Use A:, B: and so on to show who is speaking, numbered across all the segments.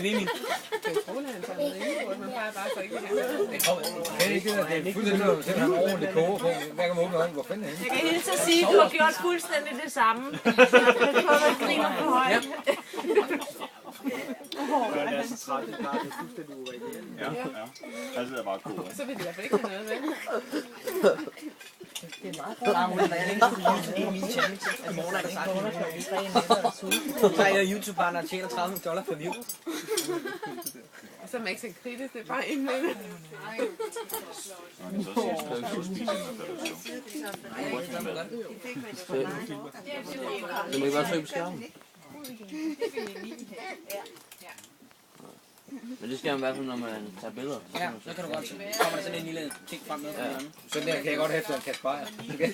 A: Mimi. Det er fuldstændig sådan en ordentlig koge på. Hvad kan man åbne øjnene? Hvor fanden er det?
B: Jeg kan hilse at sige, at du har gjort fuldstændig det samme. Jeg griner på højt.
C: Det er så træt, det er fuldstændig ureagerende.
D: Ja. Jeg sidder bare og koger.
E: Så vil de i hvert fald ikke have noget med.
B: Det er meget godt.
F: Det er min challenge. I morgen er det sagt. Så er jeg YouTube-barn og tjener $30 per view.
E: Og så er man ikke så kritisk, det er bare en med det.
D: Man kan så sige, at man skal spise
G: Det må ikke bare trykke på skærmen. Men det skal man i hvert fald, når man tager billeder.
F: Ja, så kan du godt se. Kommer der sådan en lille ting frem med.
G: Ja.
A: Sådan der kan jeg godt have efter en kasse bajer. Okay.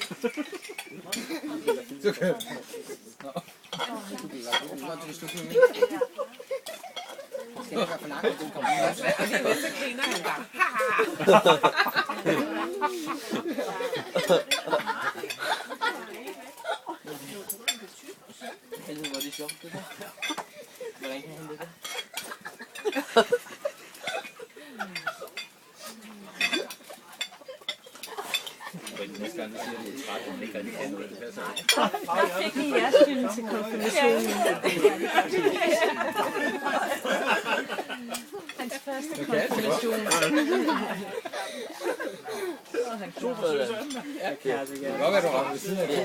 A: Så kan jeg.
F: Skal jeg være for langt, at den kommer ud?
E: Og lige lidt, så griner han bare.
G: Helvede, hvor er det sjovt, det der. Hvordan kan han det der?
D: Næste gang, du siger, at det er træt, og man ikke rigtig kan noget, det passer ikke.
B: Jeg fik jeres film til konfirmationen. Hans første konfirmation.
A: Ja, det kan godt være, du rammer ved siden af det.
G: Ja.